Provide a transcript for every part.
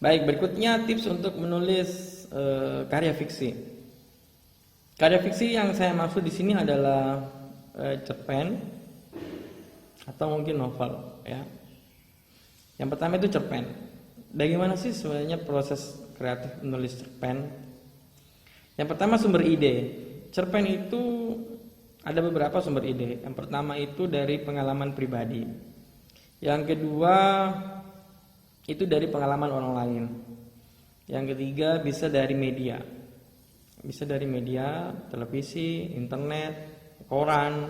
Baik, berikutnya tips untuk menulis karya fiksi. Karya fiksi yang saya maksud di sini adalah cerpen atau mungkin novel, ya. Yang pertama itu cerpen. Bagaimana sih sebenarnya proses kreatif menulis cerpen? Yang pertama, sumber ide. Cerpen itu ada beberapa sumber ide. Yang pertama itu dari pengalaman pribadi. Yang kedua itu dari pengalaman orang lain. Yang ketiga bisa dari media. Bisa dari media, televisi, internet, koran,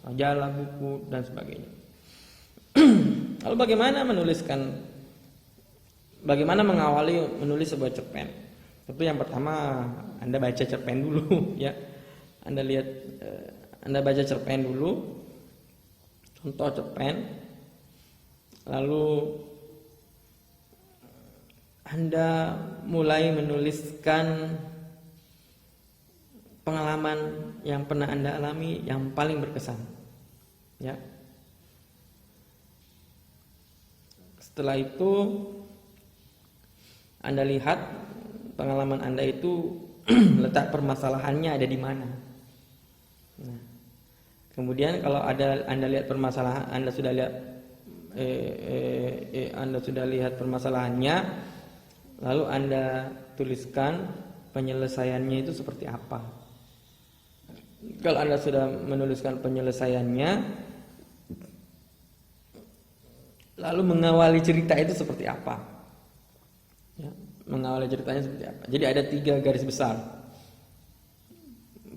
majalah, buku, dan sebagainya. Lalu bagaimana mengawali menulis sebuah cerpen? Tentu yang pertama Anda baca cerpen dulu, ya. Anda baca cerpen dulu, contoh cerpen, lalu Anda mulai menuliskan pengalaman yang pernah Anda alami yang paling berkesan, ya. Setelah itu Anda lihat pengalaman Anda itu letak permasalahannya ada di mana. Nah, kemudian kalau Anda lihat permasalahan, Anda sudah lihat permasalahannya, lalu Anda tuliskan penyelesaiannya itu seperti apa. Kalau Anda sudah menuliskan penyelesaiannya, lalu mengawali cerita itu seperti apa, ya, mengawali ceritanya seperti apa. Jadi ada 3 garis besar: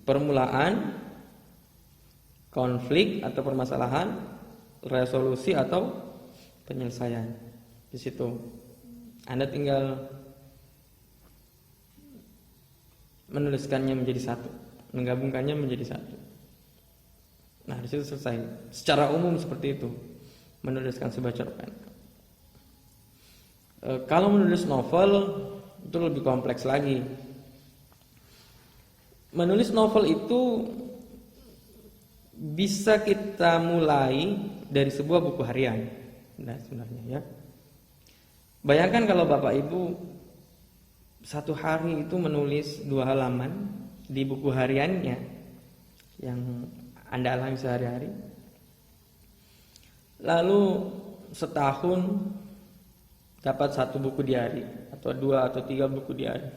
permulaan, konflik atau permasalahan, resolusi atau penyelesaian. Di situ Anda tinggal menuliskannya menjadi satu, menggabungkannya menjadi satu. Nah, di situ selesai. Secara umum seperti itu menuliskan sebuah cerpen. Kalau menulis novel itu lebih kompleks lagi. Menulis novel itu bisa kita mulai dari sebuah buku harian. Nah, sebenarnya, ya. Bayangkan kalau Bapak Ibu satu hari itu menulis 2 halaman di buku hariannya yang Anda alami sehari-hari. Lalu setahun dapat 1 buku diari atau 2 atau 3 buku diari.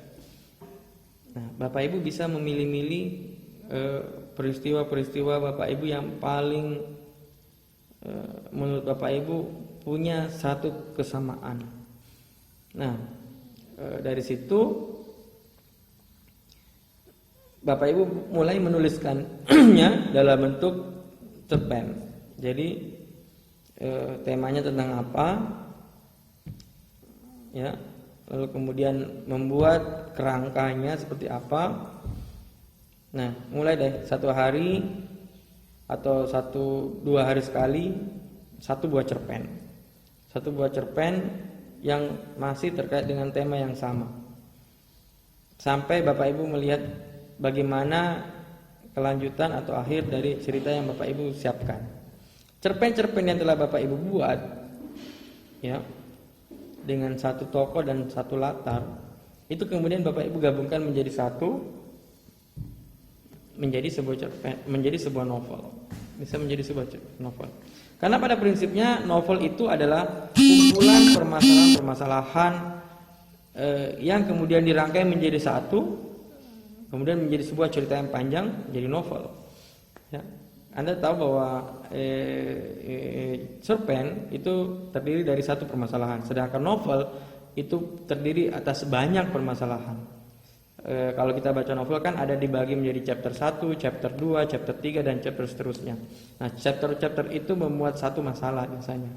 Nah, Bapak Ibu bisa memilih-milih peristiwa-peristiwa Bapak Ibu yang paling menurut Bapak Ibu punya satu kesamaan. Nah, dari situ Bapak Ibu mulai menuliskannya dalam bentuk cerpen. Jadi temanya tentang apa, ya, lalu kemudian membuat kerangkanya seperti apa. Nah, mulai deh 1 hari atau 1-2 hari sekali 1 buah cerpen. 1 buah cerpen yang masih terkait dengan tema yang sama. Sampai Bapak Ibu melihat bagaimana kelanjutan atau akhir dari cerita yang Bapak Ibu siapkan. Cerpen-cerpen yang telah Bapak Ibu buat, ya, dengan 1 tokoh dan 1 latar, itu kemudian Bapak Ibu gabungkan menjadi satu, menjadi sebuah cerpen, menjadi sebuah novel. Bisa menjadi sebuah novel. Karena pada prinsipnya novel itu adalah kumpulan permasalahan-permasalahan yang kemudian dirangkai menjadi satu, kemudian menjadi sebuah cerita yang panjang, jadi novel, ya. Anda tahu bahwa cerpen itu terdiri dari 1 permasalahan, sedangkan novel itu terdiri atas banyak permasalahan. Kalau kita baca novel kan ada dibagi menjadi chapter 1, chapter 2, chapter 3, dan chapter seterusnya. Nah, chapter-chapter itu memuat 1 masalah biasanya,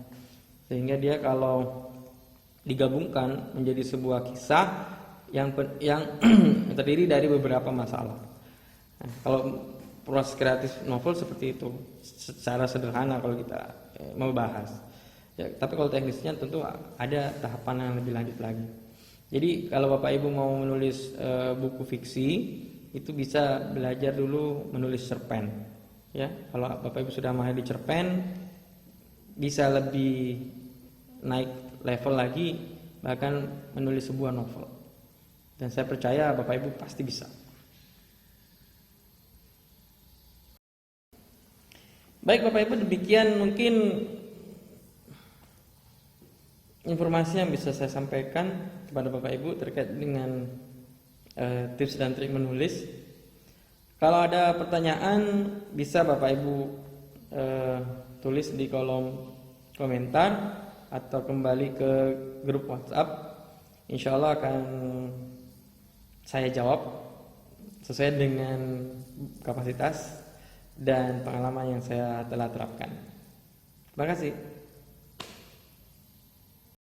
sehingga dia kalau digabungkan menjadi sebuah kisah yang terdiri dari beberapa masalah. Nah, kalau proses kreatif novel seperti itu secara sederhana kalau kita mau bahas, ya, tapi kalau teknisnya tentu ada tahapan yang lebih lanjut lagi. Jadi kalau Bapak Ibu mau menulis buku fiksi, itu bisa belajar dulu menulis cerpen, ya. Kalau Bapak Ibu sudah mahir di cerpen, bisa lebih naik level lagi bahkan menulis sebuah novel. Dan saya percaya Bapak Ibu pasti bisa. Baik Bapak Ibu, demikian mungkin informasi yang bisa saya sampaikan kepada Bapak Ibu terkait dengan tips dan trik menulis. Kalau ada pertanyaan bisa Bapak Ibu tulis di kolom komentar atau kembali ke grup WhatsApp. Insya Allah akan saya jawab sesuai dengan kapasitas dan pengalaman yang saya telah terapkan. Terima kasih.